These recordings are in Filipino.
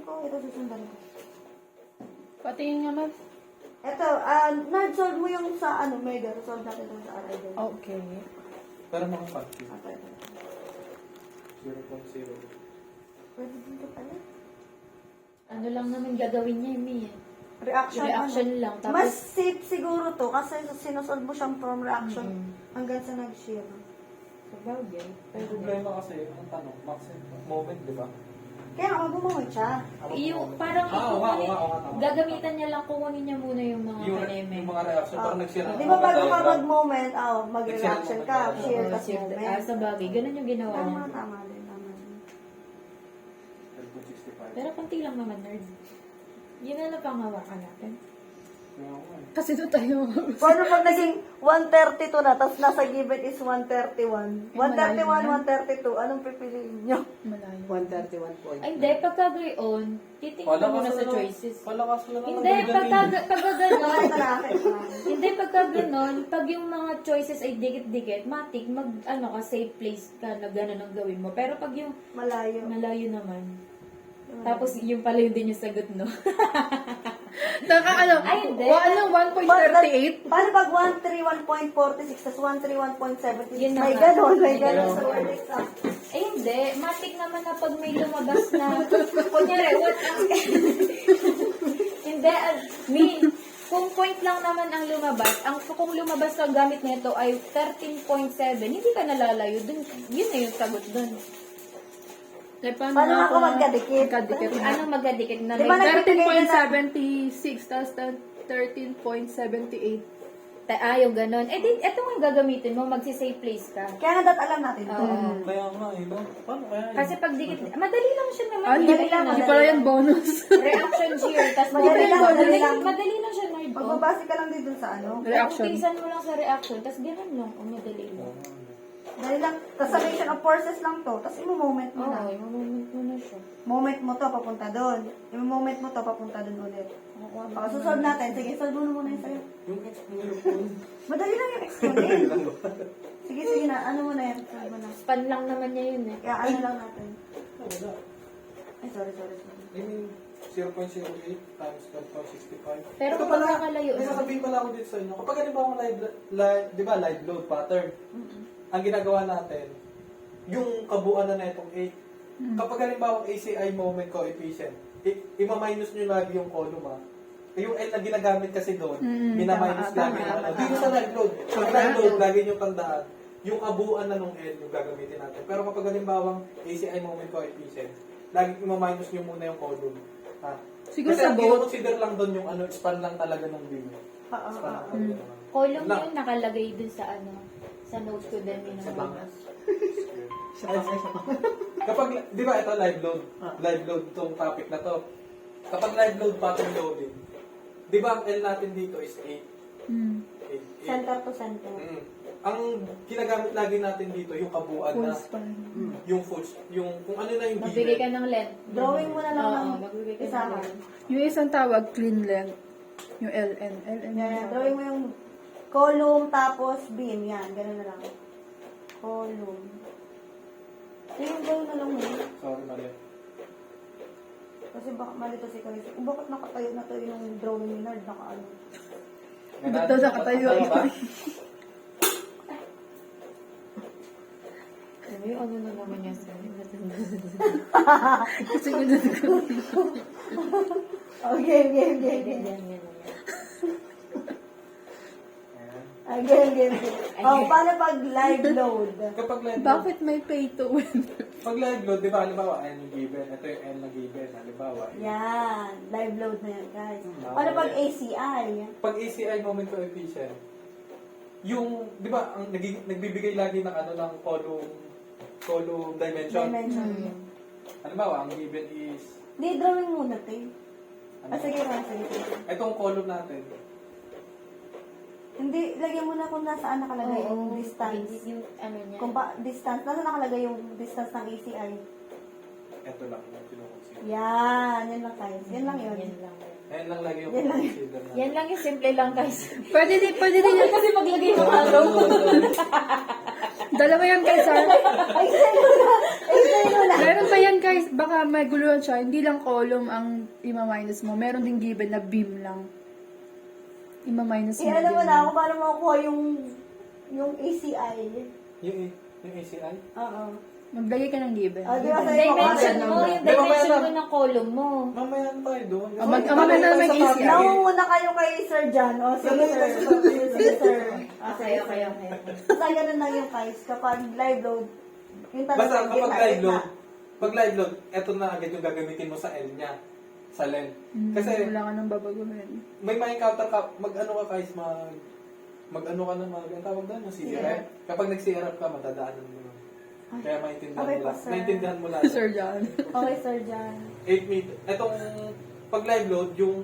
ko. Ito susundan ko. Patingin nga, ma'am. Ito, nerd-solve mo yung sa mega. Solve natin ito sa RID. Okay. Para makapag-2. Ito. 0.0. Pwede dito pala. Ano lang naman gagawin niya, Mi. Reaction lang. Tapos, Mas safe siguro to kasi sinusolve mo siyang from reaction hanggang sa nag-share. sabagay. Ang problema kasi, ang tanong, moment, di ba? Kaya nga, mag-moment siya. Yung, parang Oo nga, oo nga, oo nga, tama. gagamitan niya lang, kukunin niya muna yung mga Yung kaneme. mga reaction, parang nagsira. Di ba bago ka mag-moment, mag-reaction ka, share ka moment. Sabagay, ganun yung ginawa niya. Tama, tama din, tama din. 12.65. Pero konti lang naman, nerd. Yun na lang panghawakan natin. Kasi doon tayo. Paano pag naging 132 na, tapos nasa given is 131? 131, 132, anong pipiliin nyo? Malayo. 131 point. Ay, hindi. Pagka gayon, titingnan mo muna sa choices. Palakas mo lang. Hindi, pagka ganon, Ito na akin. hindi, pagka ganon, pag yung mga choices ay dikit-dikit, matik, ka, safe place ka na gano'n ang gawin mo. Pero pag yung Malayo. malayo naman, tapos yung pala yun din yung sagot, no? Ay, hindi. 1.38? Paano pag 131.46 tapos 131.76? Yun May naman. ganon, may ganon sa word exam. Eh, hindi. Matik naman na pag may lumabas na, kunyari, what ang... hindi, kung point lang naman ang lumabas, kung lumabas ang gamit nito ay 13.7, hindi ka nalalayo dun. Yun na yung sagot dun. Paano nga ako magkadikit? Magkadikit na. Anong magkadikit na Di ba may... 13.76 tapos 13.78. Yung ganon. Eh, di, eto nga gagamitin mo, magsi-safe place ka. Kaya nga alam natin to. Oo. Kaya nga, iba. Paano kaya yun? Kasi pag dikit, madali lang siya naman. Hindi Madali lang, hindi pala yan bonus. Reaction shear, tapos Madali lang, madali lang. madali lang siya, nerd. Magbabase ka lang dito sa Reaction. Umpisan mo lang sa reaction, tapos gano'n lang, madali lang. Dali lang, tapos summation of forces lang to. Tapos i-moment mo na. Oo, i-moment mo na siya. Moment mo to, papunta doon. I-moment mo to, papunta doon ulit. Baka susolve natin. Sige, solve mo muna yung sa'yo. Yung exponent. Madali lang yung exponent. Sige, sige na. Ano mo na yan? Solve mo na. Span lang naman niya yun eh. Kaya ano lang natin. Wala. Ay, sorry. I mean, 0.08 times 12.65. Pero Ito kung pala, magkakalayo may na. sasabihin pala ako dito sa inyo. Kapag halimbawa di ba, live load pattern, ang ginagawa natin, yung kabuuan na netong 8, kapag halimbawa ACI moment coefficient, ima-minus nyo lagi yung column yung L na ginagamit kasi doon, mina-minus lagi yung ano. Dito sa live load, pag live load, lagi nyo tandaan, yung kabuuan na nung L yung gagamitin natin. Pero kapag halimbawa ACI moment coefficient, lagi ima-minus nyo muna yung column. Siguro Kasi sa ang both. consider lang doon yung span lang talaga ng beam. Span lang talaga ng Column Lang. yun nakalagay dun sa sa notes ko din yun. Kapag, di ba ito live load? Live load tong topic na to. Kapag live load pattern loading, di ba ang L natin dito is 8? 8. Center to center. Ang ginagamit lagi natin dito, yung kabuuan Full na, span. yung full, yung kung ano na yung Magbigay ka given. ng length. Drawing mo na lang Oo, ng magbibigay ka ng isama. length. Yung isang tawag, clean length. Yung LN. LN. Yan. Drawing mo yung column tapos beam. Yan, gano'n na lang. Column. Yung gano'n na lang mo. Sorry, mali. Kasi baka malito si Chris. Bakit nakatayo na to yung drawing ni Nerd? Naka-ano? Ba't daw nakatayo? ba? Ano na naman yan sa'yo? Kasi yun na Okay. Yan, yan, yan. Game. Paano pag live load? Kapag live load, Bakit may pay to win? pag live load, di ba, halimbawa, N yung given, ito yung N na given, halimbawa. Yan. Live load na yan, guys. Paano pag ACI? Pag ACI moment coefficient, yung, di ba, ang nagbibigay lagi ng ng column dimension. Dimension. Halimbawa, ang given is, Di, drawing muna, te. Sige. itong column natin, Hindi, lagyan mo na kung nasaan nakalagay yung distance. Yung ano niya. Kung distance, nasa nakalagay yung distance ng ACI? ito lang yung kinukonsider. Yan lang guys. Yan lang yun. Yan lang. Ayan lang lagi yung Yan lang. consider natin. Yan lang yung simple lang, guys. Pwede din yan. Kasi maglagay ng araw. Dalawa yan kay Sir. Ay, sa'yo na! Meron yan guys, baka maguluhan siya. Hindi lang column ang ima-minus mo. Meron din given na beam lang. Ima-minus mo. Alam mo din. na ako paano makukuha yung ACI. Yung ACI? Oo. Maglagay ka ng given. Di ba sa'yo Dimension makakala mo, naman? yung Di ba, dimension mamaya mo ng column mo. Mamaya na tayo doon. mamaya na may ACI. Nangunguna kayo kay Sir John. O, sige sir. Sige sir. Okay. Basta ganun lang yung guys. Kapag live load, yung talaga Basta yung kapag gitna, live gitna. load, pag live load, eto na agad yung gagamitin mo sa L niya. Sa LEN. Kasi Wala ka nang babaguhin. may ma-encounter ka, mag-ano ka guys, mag-ano ka na ang tawag doon, yung CRF. Kapag nag-CRF ka, madadaanan mo yun. Kaya maintindihan Okay mo po, lang. sir. Maintindihan mo lang. Sir John. Okay, Sir John. 8 meter. Etong pag live load, yung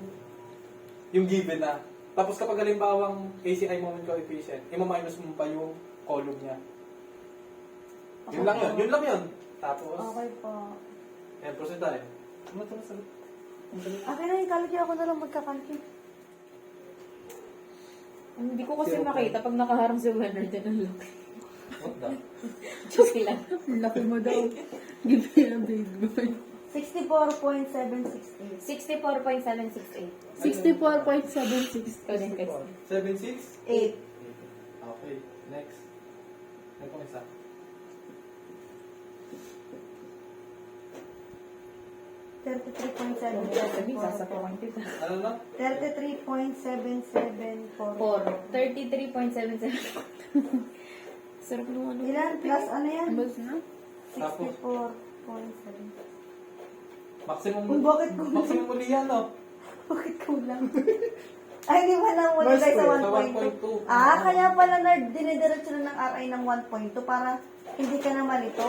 given na. Tapos kapag halimbawang ACI moment coefficient, ima-minus mo pa yung column niya. Yun lang yun. Yun lang yun. Tapos, Okay po. yan, proceed tayo. Ano ito na sagot? Akin na, ikalki ako na lang magkakalki. Hindi ko kasi makita pag nakaharang si Leonard din ang laki. What the? Joke lang. Ang laki mo daw. Give me a big boy. 64.768. 64.768. 64.76. Ikaw din, guys. 7.6? 8. Okay, next. Ito isa. Sabi, sasapawan kita. Ano na? 33.774. 33.77. Sarap nung ano. Ilan plus ano yan? Ambos na? 64.7. Maximum, Uy, bakit ko? maximum muli yan, no? Bakit kulang? Ay, hindi mo lang muli guys sa Sa 1.2. 1.2. Kaya pala dinidiretso na ng RI ng 1.2 para hindi ka na malito.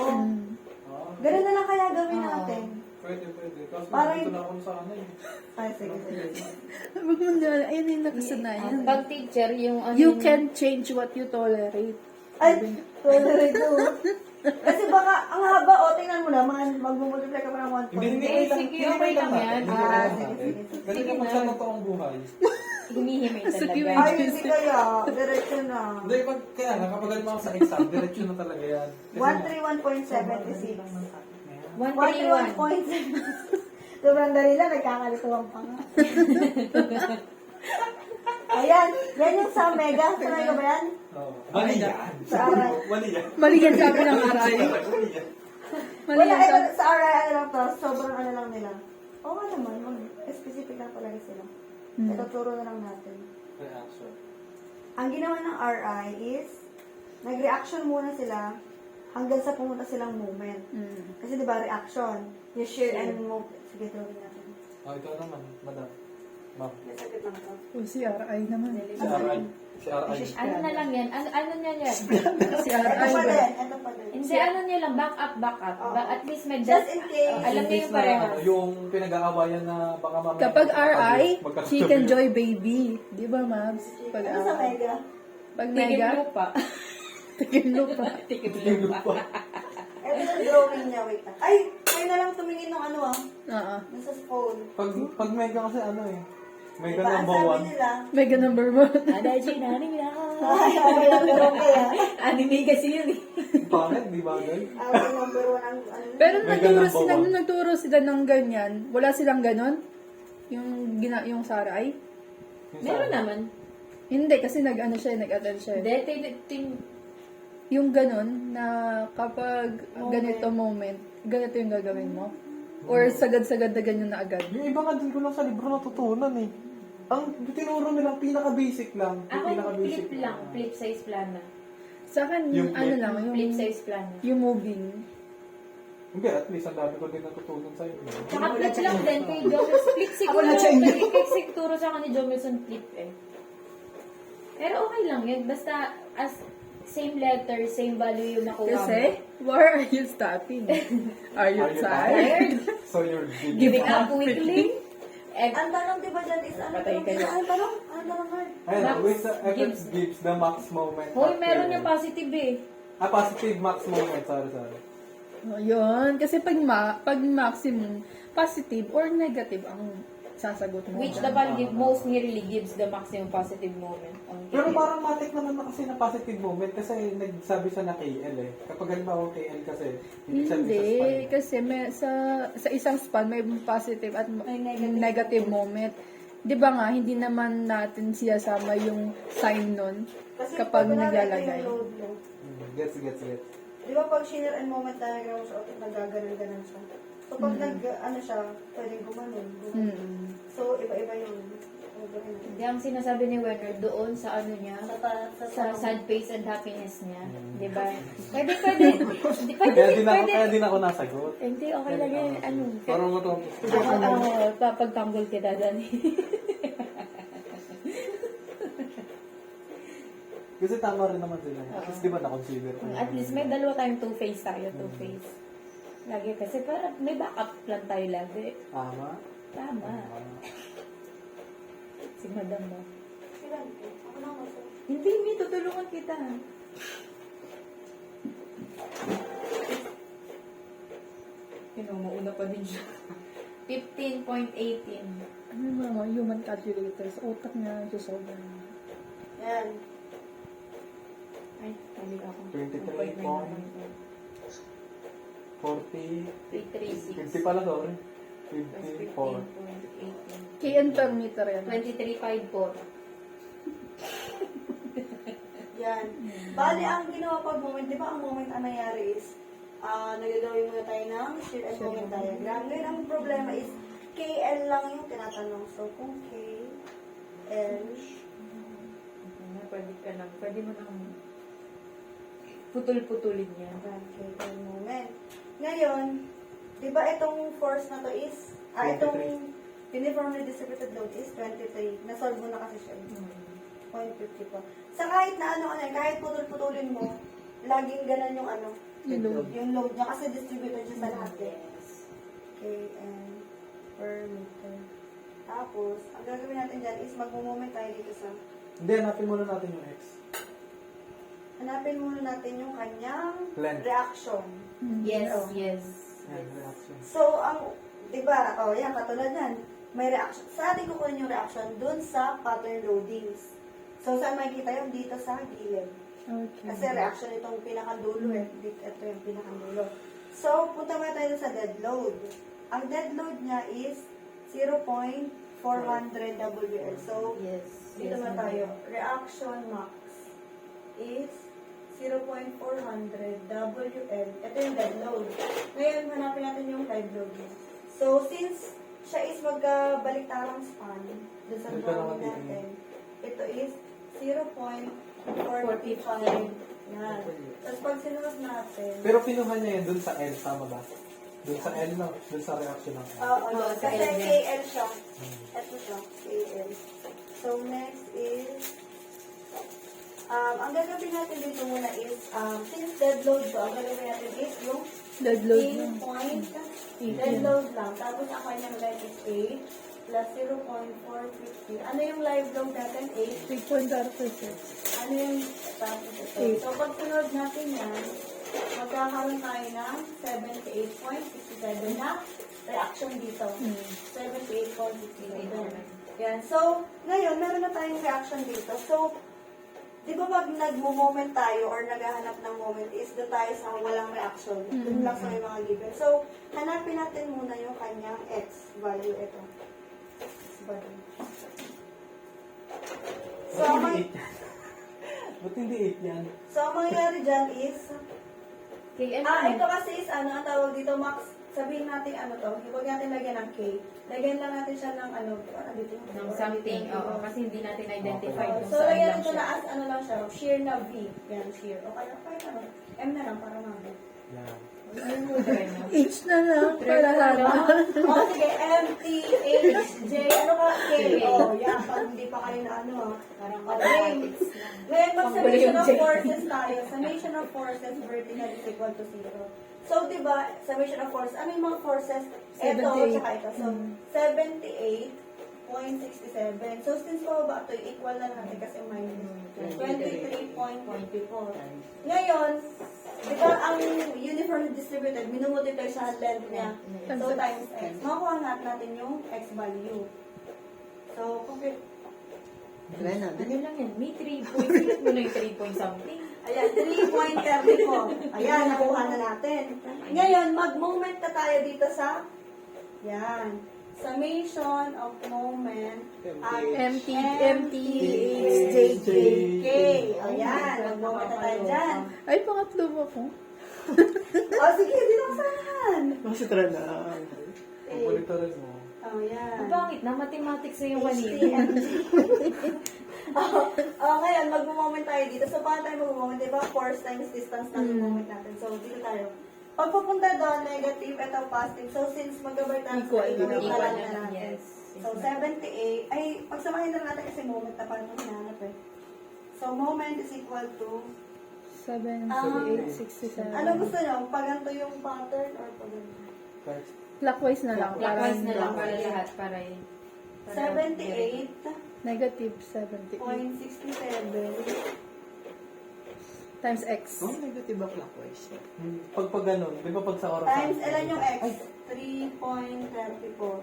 Ah, Ganun na lang kaya gawin natin. pwede. Kasi Parang- dito na ako sa ano eh. Ay, sige. Wag mo na. Ayun yung nakasanayan. Pag teacher, yung ano. You can change what you tolerate. Ay, tolerate ko. Kasi baka, ang haba, tingnan mo naman, magmumultiply ka pa ng 1.2. Hindi, Eh, sige, okay lang yan. Sige. Kasi Sige kapag na. sa totoong buhay. Hinihimay Sa talaga. Q&A. Ay, hindi kaya. Diretso na. Hindi, kaya nga, kapag mo sa exam, diretsyo na talaga yan. Kasi 131.76. 131. 131.76. Sobrang dali lang, nagkakalituwang pa nga. Ayan, yan yung sa Mega. Sanay ka ba yan? oh, mali yan. Sa aral. Mali yan. Mali yan sabi ng aray. Mali yan. Mali Wala, yan sabi. sa RI, ano lang to, sobrang ano lang nila. Oo nga naman, specific lang palagi sila. Ito, turo na lang natin. Reaction. Ang ginawa ng RI is, nag-reaction muna sila hanggang sa pumunta silang moment. Kasi di ba, reaction, yung shear and move. Sige, tuloy natin. Oh, ito naman, madam. Ma'am. Nasagit lang to. O si RI naman. Si RI. Si RI. Ano na lang yan? Ano niya yan? Si Ito RI. pa din, ito pa din. Hindi, ano niya lang, back up. Oo. At least may Just in case. alam niya yung Na, parehas. ano, yung pinag-aawayan na baka mamaya. Kapag RI, magkakatabi. chicken joy baby. Di ba, Mabs? Pag Ano sa Mega? Pag Tigil mega, lupa. tigil lupa. Tigil lupa. Ito yung drawing niya, wait lang. Ay, kayo na lang tumingin ng ano Oo. nasa phone. Pag mega kasi ano eh. Mega Diba, ang number sabi 1. nila, Mega number 1. Adachi na anime na. ay, okay lang, pero okay Anime kasi yun eh. Pangit, di ba guys? Okay, number 1 ang ano. Pero Mega number one. nung nagturo sila ng ganyan, wala silang ganon? Yung sa RI? Meron naman. Hindi, kasi nag-ano siya, nag-attend siya. Hindi, Yung ganon, na kapag ganito moment, ganito yung gagawin mo? Or sagad-sagad na ganyan na agad? Yung iba nga din ko lang sa libro natutunan eh. Ang tinuro nilang pinaka-basic lang. Yung ako pinaka-basic flip lang. Flip size plan na. Sa akin, Yung ano flip? lang, Flip size plan na. yung moving. Hindi, at least ang dami ko din natutunan sa inyo. Tsaka flip lang din kay Jomelson. Flip siguro. Kay siguro sa akin ni Jomelson flip eh. Pero okay lang yun. Basta as same letter, same value yung nakuha mo. Kasi, where are you stopping? Are you Are you tired? So you're Giving up quickly. Ang tanong diba dyan is, ano Patay tanong? kayo. Ang tanong? Ang tanong hard? Ayun, Max with the effort gives. gives the max moment. Hoy, meron factor. yung positive eh. Positive max moment. Sorry. Oh, yun. Kasi pag maximum, positive or negative ang sasagot mo. Which the value most nearly gives the maximum positive moment. Pero parang matik naman na kasi na positive moment kasi nagsabi siya na KL eh. Kapag halimbawa KL kasi, ibig sabihin sa Hindi, spine. kasi sa isang span may positive at May negative moment. 'Di ba nga, hindi naman natin siyasama yung sign nun Kasi kapag kunwari, naglalagay. ito yung load mo. Gets. Di ba pag shinare and moment diagram mo sa auto, nagaganan-ganan siya. So pag ano siya, pwedeng gumanon. So iba-iba yung Hindi, ang sinasabi ni Werner doon sa ano niya, sa sad face and happiness niya. Di ba? Pwede. Kaya din ako nasagot. Hindi, okay lang yan. Ano? Parang mo to. Papagtanggol kita dyan. Kasi tama rin naman sila. At least di ba na-consider ko. At least may dalawa tayong two-face tayo, two-face. Lagi kasi para may backup plan tayo lagi. Tama. Tama. Si Madam mo. Ako na ako. Hindi, may tutulungan kita. Mauna pa din siya. 15.18. Ano yung mga human calculators? Utak niya susolve na. Yan. Ay, tali ako. 23 point. 40. 336. 50 pala, sorry. 54. 15.18. KN per meter yan. 23.54. Yan. Bali, ang ginawa pag moment, di ba ang moment ang nangyari is, nagagawin muna tayo ng shear and moment diagram. Ngayon, ang problema is, KL lang yung tinatanong. So, kung KL, Pwede mo nang putol-putulin yan. KL moment. Ngayon, di ba itong force na to is, itong uniformly distributed load is 23. Nasolve mo na kasi siya. 0.54. Sa kahit na ano, kahit putol-putulin mo, laging ganun yung ano, Yung load. yung load niya kasi distributed siya sa lahat eh. KN per meter. Tapos, ang gagawin natin dyan is mag-moment tayo dito sa, Hindi, hanapin muna natin yung X. hanapin muna natin yung kanyang Length. reaction. Yes, Oh. yes. Yan, reaction. So, di ba, yan, katulad yan, may reaction. Sa atin kukunin yung reaction dun sa pattern loadings. So, saan makikita yun? Dito sa gilid. Okay. Kasi reaction itong pinakadulo eh. Ito yung pinakadulo. So, punta muna tayo sa dead load. Ang dead load niya is 0.400 WL. So, Yes. dito na tayo. Reaction max is 0.400 WL. Ito yung dead load. Ngayon, hanapin natin yung live load niya. So, since siya is magkabaliktarang span, dun sa Ito drawing naman natin, ito is 0.45. Yan. Tapos pag sinunod natin, Pero kinuha niya yun dun sa L, tama ba? Dun sa L, no? Dun sa reaction ng L. Oo, sa kasi L din. KL siya. Ito siya, KL. So, next is, ang gagawin natin dito muna is, since dead load to, ang gagawin natin is yung Dead load in lang. point, dead load lang. Tapos ang kanyang length is 8 plus 0.450. Ano yung live load natin? 8. 3.36. Ano yung tapos ito? Eight. So, pag sunod natin yan, magkakaroon tayo ng 78.67 na reaction dito. 78.67. Yan. So, ngayon, meron na tayong reaction dito. So, di ba pag nagmo-moment tayo or naghahanap ng moment is doon tayo sa walang reaction. Doon lang sa may mga given. So, hanapin natin muna yung kanyang X value. Ito. X value. So, Ba't ang, hindi 8 yan? Ba't hindi 8 yan? so, ang mangyayari dyan is, KM ito kasi is ang tawag dito, max, sabihin natin to, huwag natin lagyan ng K. Lagyan lang natin siya ng dito. ng something. Oo, kasi hindi natin identify kung So, saan lagyan lang ito siya. na as lang siya, shear na V. Yan, shear. O kaya, M na lang para mabot. Yan. Ayun mo, try mo. H na lang para harap. O, sige, M, T, H, J, ano ka? K. O, yan, pag hindi pa kayo na Parang Okay. mathematics lang. Ngayon, pag Pang summation of J. forces tayo, summation of forces vertical is equal to 0. So, di ba, summation of forces, ano yung mga forces? Ito, 78. tsaka ito. So, 78.67. So, since pababa ito, equal na natin kasi minus 23.24. Ngayon, di ba, ang uniformly distributed, minumultiply sa length niya. So, times x. Makuha natin yung x value. So, compute. Try na. Ano lang yan? May 3 points. Silat mo na yung 3 point something. Ayan, 3.34. Ayan, nakuha na natin. Ngayon, mag-moment na tayo dito sa, yan, summation of moment at MTHJK. Ayan, mag-moment na tayo dyan. Ay, pangatlo mo po. O, sige, dinaksahan. Kasi try na. Kung ulit rin mo. Oh, yan. Ang pangit na, mathematics na yung kanina. HTMG. Ngayon, mag-moment tayo dito. So, paano tayo mag-moment? Diba? Force times distance lang yung moment natin. So, dito tayo. Pag pupunta doon, negative, ito positive. So, since mag-abort natin Equal. equal Equal na natin. Yes. So, 78. Ay, pagsamahin lang natin kasi moment na paano hinahanap eh. So, moment is equal to 7, Ah. 8, 67. ano gusto nyo? Paganto yung pattern or paganto? First. Clockwise na lang. Clockwise na lang Clockwise. para lahat. Para yun. 78.67 Negative 78 times X. Oh, negative ba clockwise? Pag ganun, di ba pag sa oras? times, ilan yung x? 3.34.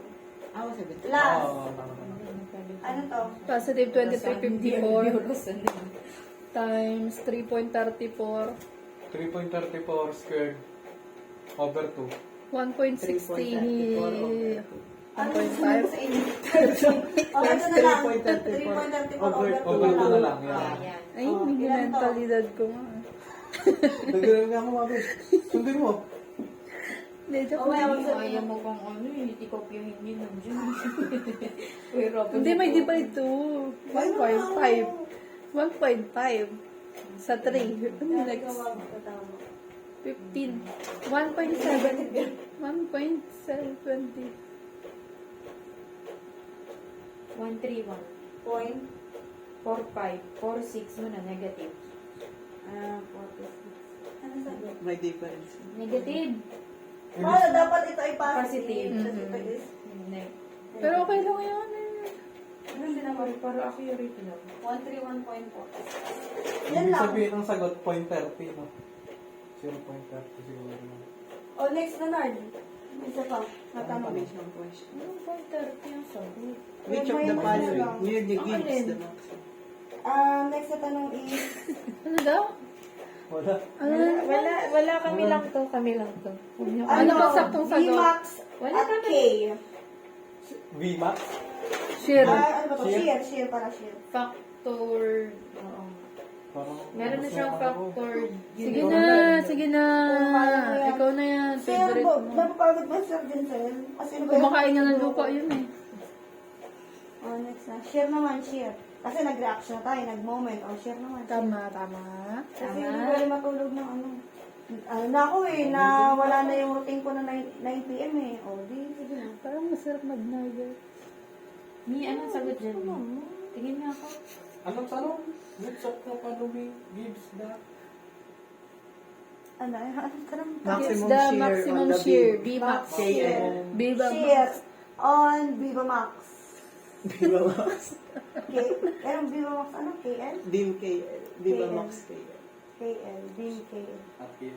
Ah, 70. Plus, tama. ano to? Positive 2354 23.54. times 3.34 3.34 squared over 2. 1.60 Ano 1.5 sa inyo? Okay, ito na lang. 3.34 over 2 Over 2 na lang. Ah, Yan. yan. Ay, Oh, hindi ilan to? mentalidad ko nga. Nagano'n nga ako, mami. Sundin mo. Hindi, joke Oh, may lang. awag sa Ayaw mo kung ano, itikopyahin yun nandiyan. Uy, Robin. Hindi, may divide to. 1.5. 1.5 sa 3. Ano next? 15. 1.7. 1.720. 131. Point. 45. 46 mo na, negative. 46. Ano sabi? May difference. Negative. Paano dapat ito ay positive? Positive. Tapos ito is... Pero okay lang yan. Ganun din naman. Para accurate lang. 131.4. Yan Ibig lang. sabihin ng sagot, 0.30, no? 0.30 siguro. O, next na, Nard. Isa pa. Natanong. Confirmation question. Anong 430 ang sagot? Which of the following nearly gives the maximum? Next na tanong is... Ano daw? Wala. Ano? Wala kami lang to. Kami lang to. Huwag niyo Ano ba saktong sagot? Vmax Wala at kami. K. Vmax? Share. Ano ba to? Shear? Shear para shear. Factor. Oo. Parang, Meron na siyang factor. Sige na, sige na. Ikaw na yan. Sir, Favorite mo. napapagod ba Sir Vincent? Kasi ano ba yun? Kumakain nga ng lupa yun eh. Next na. Share naman, share. Kasi nag-reaction na tayo, nag-moment. Share naman. Share. Tama, tama. Kasi Tama. hindi pwede matulog ng ano. Na ako na wala na yung routine ko na 9 p.m. eh. Sige na. Parang masarap mag-nugget. Mi, anong sagot dyan? Mi? Tingin nga ako. Anong sa ano? Which of the following gives the... Ano? Anong tanong? It's Maximum the shear maximum on the shear. beam. Bmax. KM. Bmax. Share on Viva Max. Viva Max. Anong Viva Max? Ano? KL? Beam KL. Viva KL. Max KL. KL. Beam KL. Okay.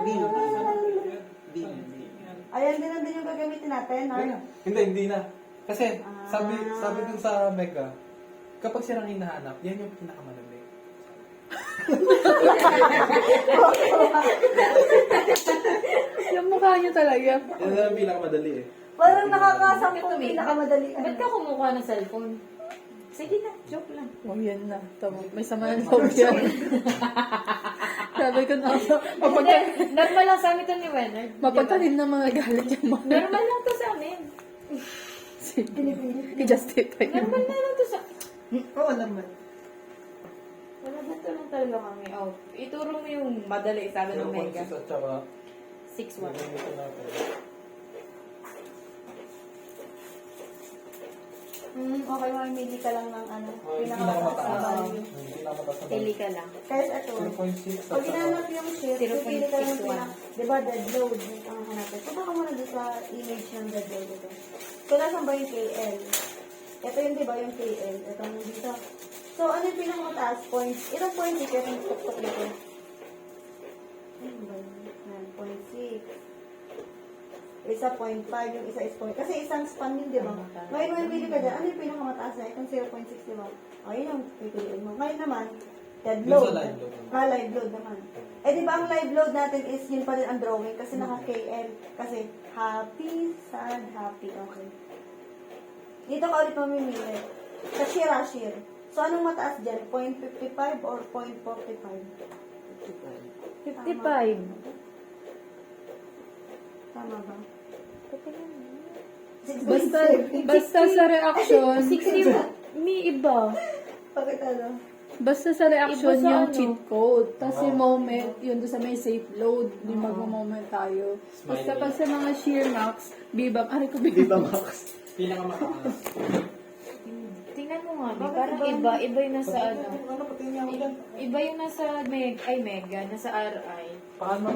Beam. Beam. Ayan din yung gagamitin natin, Nard. Hindi na. Kasi, sabi dun sa Mega, kapag sirang hinahanap, yan yung pinakamadali. Yung mukha niyo talaga. Yan na ang pinakamadali eh. Parang nakakasampung pinakamadali. Ba't ka kumukuha ng cellphone? Sige na, joke lang. Oh, yan na. Tama. May sama ng loob yan. Sabi ko na, Normal lang sa amin ito ni Wenard. mapagkalin na mga galit yung mga. Normal lang to sa amin. Sige. I-justify mo. Normal na lang to sa... Oo naman. Wala ba ito lang talaga kami? Oh, ituro mo yung madali sa amin ng Mega. 0.6 at saka, 6-1. ito natin. Okay, mamimili ka lang ng ano, Pinakamataas. pinakamataas na value. Pinakamataas na Pili ka lang. Kahit ito, 0.6 at pag saka, hinanap yung share, 0.61. pipili ka lang di ba, dead load, ang hanapin. Punta ka muna doon sa image ng dead load ito. So, nasan ba yung KL? Ito yung, di ba, yung KL. Ito yung dito. So, ano yung pinakamataas points? Ilang points ito yung tuktok dito? Ano ba yun? 9.6. isa 0.5, yung isa is 0. Kasi isang span yun, di ba? Ngayon, when bili ka dyan, ano yung pinakamataas na? Itong 0.6, di ba? O, yun yung pipiliin mo. Ngayon naman, dead Dun load. sa live load. Live load naman. Eh, di ba ang live load natin is yun pa rin ang drawing kasi naka-KM. Kasi happy, sad, happy. Okay. Dito ka ulit mamimili. Cashier. So, anong mataas dyan? 0.55 or 0.45? 55. Tama ba? Basta sa reaction, 60, may iba. Bakit ano? basta sa reaction Iba sa yung ano? cheat code. Tapos yung Oo. moment, yun doon sa may safe load, di mag-moment tayo. Basta Smiley. pag sa mga sheer max, bibang, aray ko Di ba, Max? Pinakamataas. Tingnan mo nga, Bakit parang iba? iba yung nasa ano. Ano, pati niya ako dyan. Iba yung nasa nasa RI. Paano